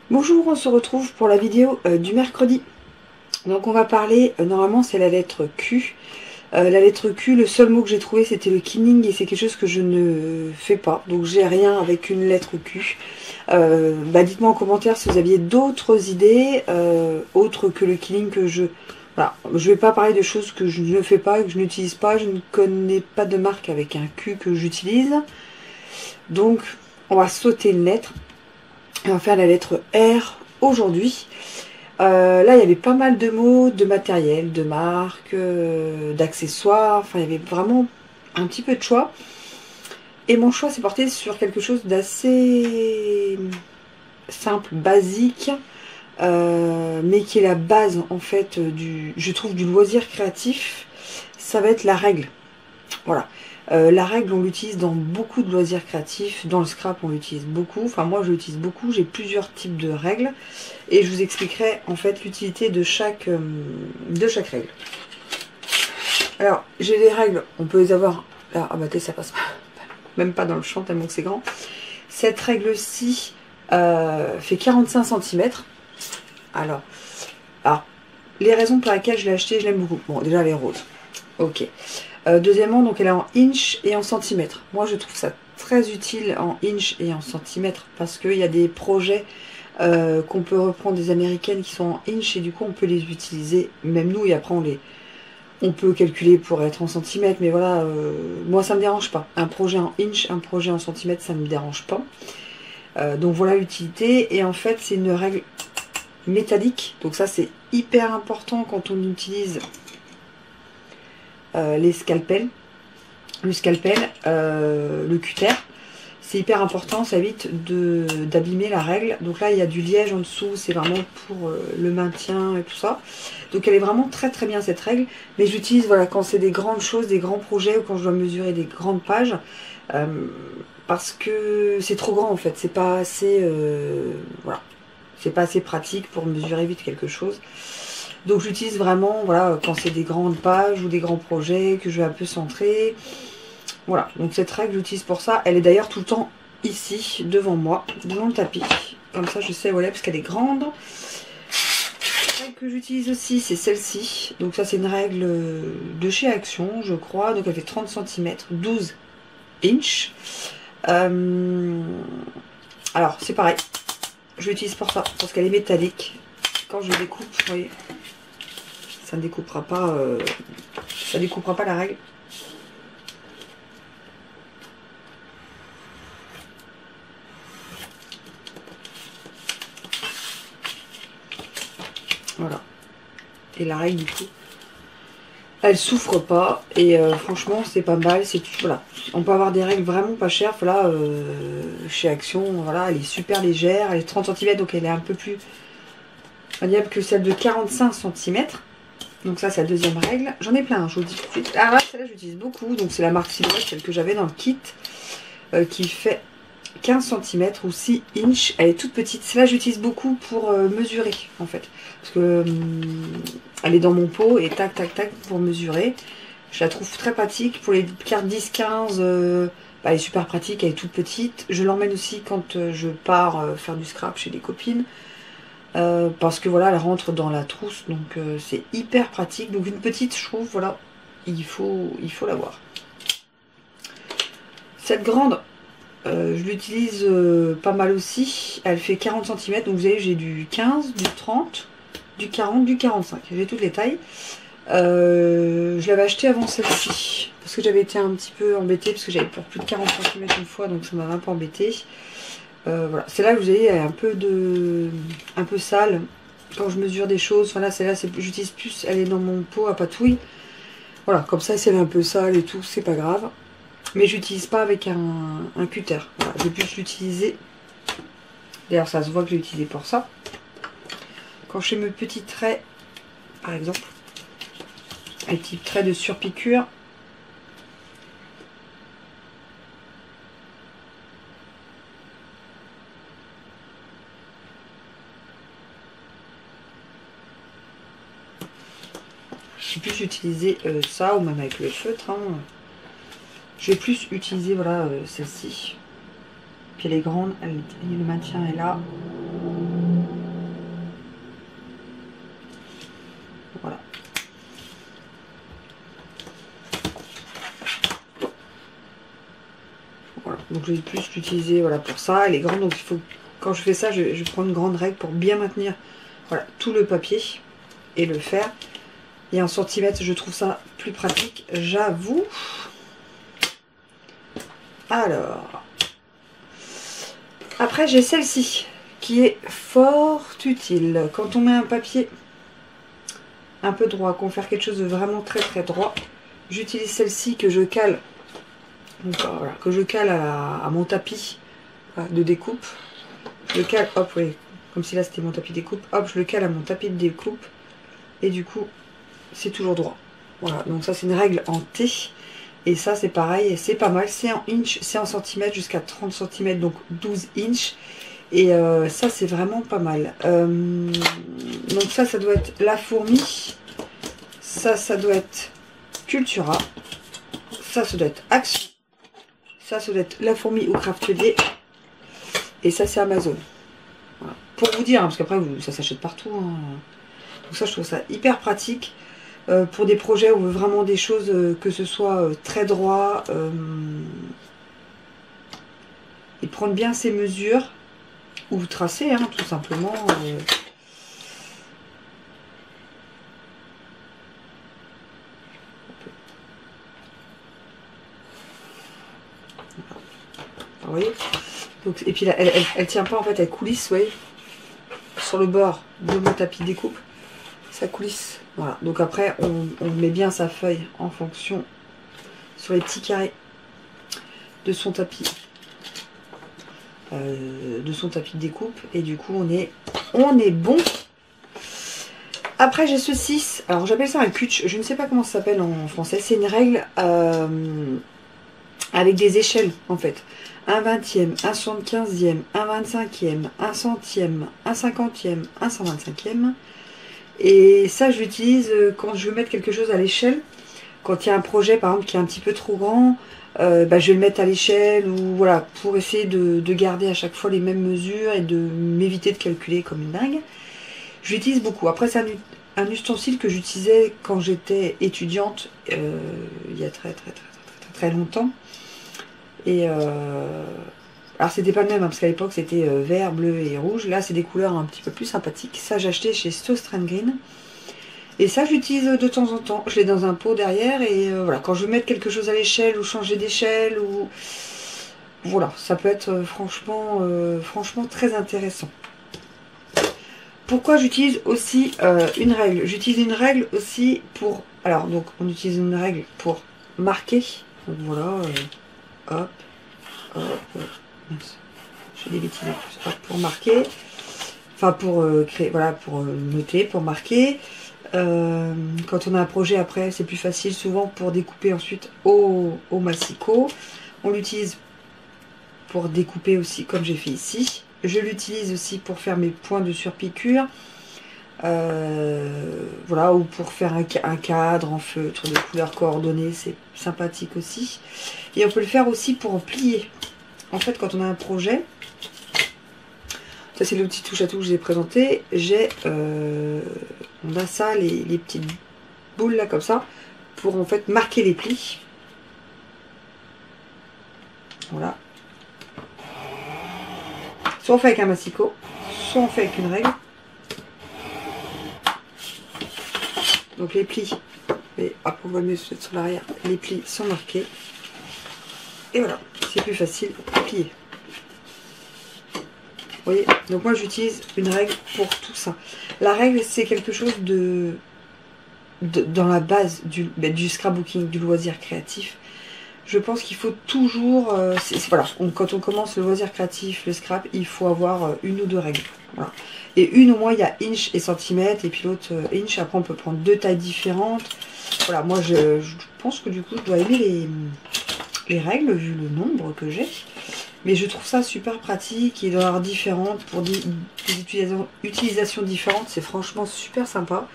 Bonjour, on se retrouve pour la vidéo du mercredi. Donc on va parler, normalement c'est la lettre Q. La lettre Q, le seul mot que j'ai trouvé c'était le killing et c'est quelque chose que je ne fais pas. Donc j'ai rien avec une lettre Q. Dites-moi en commentaire si vous aviez d'autres idées, autres que le killing que je... Voilà, je vais pas parler de choses que je ne fais pas, que je n'utilise pas. Je ne connais pas de marque avec un Q que j'utilise. Donc on va sauter une lettre. On va faire la lettre R aujourd'hui. Là, il y avait pas mal de mots, de matériel, de marques, d'accessoires. Enfin, il y avait vraiment un petit peu de choix. Et mon choix s'est porté sur quelque chose d'assez simple, basique, mais qui est la base, en fait, je trouve, du loisir créatif. Ça va être la règle. Voilà. La règle, on l'utilise dans beaucoup de loisirs créatifs. Dans le scrap, on l'utilise beaucoup. Enfin, moi, je l'utilise beaucoup. J'ai plusieurs types de règles. Et je vous expliquerai, en fait, l'utilité de chaque règle. Alors, j'ai des règles. On peut les avoir... Là, ah bah, ça passe même pas dans le champ tellement que c'est grand. Cette règle-ci fait 45 cm. Alors, les raisons pour lesquelles je l'ai achetée, je l'aime beaucoup. Bon, déjà, elle est rose. Ok. Deuxièmement, donc elle est en inch et en centimètres. Moi, je trouve ça très utile en inch et en centimètres parce qu'il y a des projets qu'on peut reprendre des américaines qui sont en inch et du coup, on peut les utiliser, même nous, et après, on peut calculer pour être en centimètres, mais voilà, moi, ça me dérange pas. Un projet en inch, un projet en centimètres, ça me dérange pas. Donc voilà l'utilité. Et en fait, c'est une règle métallique. Donc ça, c'est hyper important quand on utilise les scalpels, le scalpel, le cutter, c'est hyper important, ça évite d'abîmer la règle. Donc là il y a du liège en dessous, c'est vraiment pour le maintien et tout ça. Donc elle est vraiment très très bien cette règle, mais j'utilise voilà quand c'est des grandes choses, des grands projets ou quand je dois mesurer des grandes pages, parce que c'est trop grand en fait, c'est pas assez voilà, c'est pas assez pratique pour mesurer vite quelque chose. Donc j'utilise vraiment, voilà, quand c'est des grandes pages ou des grands projets que je vais un peu centrer. Voilà, donc cette règle j'utilise pour ça. Elle est d'ailleurs tout le temps ici, devant moi, devant le tapis. Comme ça je sais où elle est parce qu'elle est grande. La règle que j'utilise aussi, c'est celle-ci. Donc ça c'est une règle de chez Action, je crois. Donc elle fait 30 cm, 12 inch. Alors c'est pareil, je l'utilise pour ça, parce qu'elle est métallique. Quand je découpe, vous voyez, ça ne découpera pas, ça découpera pas la règle. Voilà. Et la règle du coup, elle souffre pas et franchement c'est pas mal. C'est voilà, on peut avoir des règles vraiment pas chères. Voilà, chez Action, voilà, elle est super légère, elle est 30 cm donc elle est un peu plus maniable que celle de 45 cm. Donc ça c'est la deuxième règle. J'en ai plein, je vous le dis tout de suite. Ah là, celle-là j'utilise beaucoup. Donc c'est la marque Silhouette, celle que j'avais dans le kit, qui fait 15 cm ou 6 inch. Elle est toute petite. Celle-là j'utilise beaucoup pour mesurer en fait. Parce que elle est dans mon pot et tac tac tac pour mesurer. Je la trouve très pratique. Pour les cartes 10-15, elle est super pratique, elle est toute petite. Je l'emmène aussi quand je pars faire du scrap chez des copines. Parce que voilà, elle rentre dans la trousse, donc c'est hyper pratique. Donc une petite, je trouve, voilà, il faut l'avoir. Cette grande, je l'utilise pas mal aussi. Elle fait 40 cm, donc vous voyez, j'ai du 15, du 30, du 40, du 45. J'ai toutes les tailles. Je l'avais acheté avant celle-ci, parce que j'avais été un petit peu embêtée, parce que j'avais pour plus de 40 cm une fois, donc ça m'avait un peu embêtée. Voilà, celle-là, vous voyez, elle est un peu sale quand je mesure des choses. Enfin là, celle-là, j'utilise plus, elle est dans mon pot à patouille. Voilà, comme ça, si elle est un peu sale et tout, c'est pas grave. Mais j'utilise pas avec un cutter. Voilà, je vais plus l'utiliser. D'ailleurs, ça se voit que j'ai utilisé pour ça. Quand je fais mes petits traits, par exemple, les petits traits de surpiqûre, je vais plus utiliser ça, ou même avec le feutre. Hein. Je vais plus utiliser voilà, celle-ci. Puis elle est grande, le maintien est là. je vais plus l'utiliser voilà, pour ça. Elle est grande, donc il faut, quand je fais ça, je prends une grande règle pour bien maintenir voilà, tout le papier et le faire. Et en centimètres, je trouve ça plus pratique, j'avoue. Alors, après j'ai celle-ci qui est fort utile. Quand on met un papier un peu droit, qu'on veut faire quelque chose de vraiment très très droit, j'utilise celle-ci que je cale, donc, voilà, que je cale à mon tapis voilà, de découpe. Je le cale, hop, oui, comme si là c'était mon tapis de découpe, hop, je le cale à mon tapis de découpe, et du coup, c'est toujours droit. Voilà, donc ça c'est une règle en T, et ça c'est pareil, c'est pas mal, c'est en inch, c'est en centimètres, jusqu'à 30 cm, donc 12 inch, et ça c'est vraiment pas mal. Donc ça doit être la fourmi, ça doit être Cultura, ça doit être Action, ça doit être la fourmi ou Craftelier, et ça c'est Amazon. Voilà. Pour vous dire, hein, parce qu'après ça s'achète partout, hein. Donc ça je trouve ça hyper pratique pour des projets où on veut vraiment des choses que ce soit très droit, et prendre bien ses mesures ou tracer hein, tout simplement. Vous voyez, donc, et puis là, elle tient pas en fait, elle coulisse, vous voyez, sur le bord de mon tapis de découpe, ça coulisse. Voilà, donc après on met bien sa feuille en fonction sur les petits carrés de son tapis, de découpe, et du coup on est bon. Après j'ai ce 6, alors j'appelle ça un cutch, je ne sais pas comment ça s'appelle en français, c'est une règle avec des échelles en fait. Un 20e, un 75e, un 25e, un centième, un 50e, un 125e. Et ça je l'utilise quand je veux mettre quelque chose à l'échelle. Quand il y a un projet par exemple qui est un petit peu trop grand, je vais le mettre à l'échelle, ou voilà, pour essayer de garder à chaque fois les mêmes mesures et de m'éviter de calculer comme une dingue. Je l'utilise beaucoup. Après c'est un ustensile que j'utilisais quand j'étais étudiante, il y a très longtemps. Et alors c'était pas le même hein, parce qu'à l'époque c'était vert, bleu et rouge. Là c'est des couleurs un petit peu plus sympathiques. Ça j'ai acheté chez Stone Green. Et ça j'utilise de temps en temps. Je l'ai dans un pot derrière, et voilà, quand je veux mettre quelque chose à l'échelle ou changer d'échelle, ou voilà, ça peut être franchement très intéressant. Pourquoi j'utilise aussi une règle? J'utilise une règle aussi pour... Alors donc on utilise une règle pour marquer. Donc voilà, hop, j'ai des bêtises en plus. Hop, pour marquer, enfin pour créer, voilà, pour noter, pour marquer. Quand on a un projet après, c'est plus facile souvent pour découper ensuite au massicot. On l'utilise pour découper aussi, comme j'ai fait ici. Je l'utilise aussi pour faire mes points de surpiqûre. Voilà, ou pour faire un cadre en feutre de couleurs coordonnées, c'est sympathique aussi. Et on peut le faire aussi pour en plier. En fait, quand on a un projet, ça c'est le petit touche à tout que je vous ai présenté, on a ça, les petites boules là comme ça, pour en fait marquer les plis. Voilà. Soit on fait avec un massicot, soit on fait avec une règle. Donc les plis, et hop, on va mieux se mettre sur l'arrière, les plis sont marqués. Et voilà, c'est plus facile à plier. Vous voyez, donc moi j'utilise une règle pour tout ça. La règle c'est quelque chose dans la base du scrapbooking, du loisir créatif. Je pense qu'il faut toujours, voilà, quand on commence le loisir créatif, le scrap, il faut avoir une ou deux règles. Voilà. Et une au moins, il y a inch et centimètre, et puis l'autre inch. Après, on peut prendre deux tailles différentes. Voilà, moi, je pense que du coup, je dois aimer les règles, vu le nombre que j'ai. Mais je trouve ça super pratique, et d'en avoir différentes pour des utilisations différentes. C'est franchement super sympa.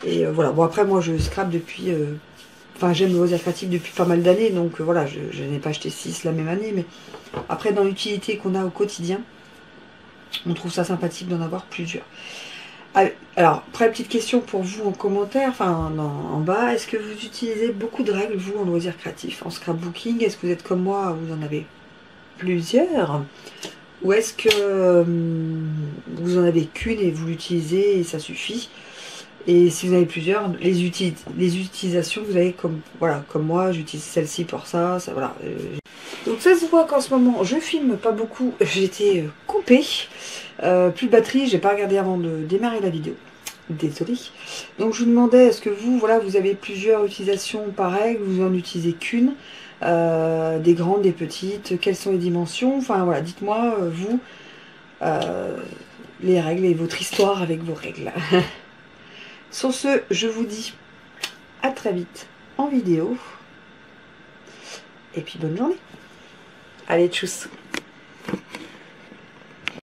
Et voilà, bon après, moi, je scrape depuis... Enfin, j'aime le loisir créatif depuis pas mal d'années, donc voilà, je n'ai pas acheté 6 la même année, mais après, dans l'utilité qu'on a au quotidien, on trouve ça sympathique d'en avoir plusieurs. Alors, après, petite question pour vous en commentaire, enfin en bas, est-ce que vous utilisez beaucoup de règles, vous, en loisir créatif, en scrapbooking? Est-ce que vous êtes comme moi, vous en avez plusieurs? Ou est-ce que vous en avez qu'une et vous l'utilisez et ça suffit? Et si vous en avez plusieurs, les utilisations, vous avez comme, voilà, comme moi, j'utilise celle-ci pour ça, ça voilà. Donc ça se voit qu'en ce moment, je filme pas beaucoup, j'étais coupée. Plus de batterie, j'ai pas regardé avant de démarrer la vidéo. Désolée. Donc je vous demandais, est-ce que vous, voilà, vous avez plusieurs utilisations par règle, vous en utilisez qu'une, des grandes, des petites, quelles sont les dimensions, enfin voilà, dites-moi, vous, les règles et votre histoire avec vos règles. Sur ce, je vous dis à très vite en vidéo, et puis bonne journée. Allez, tchuss.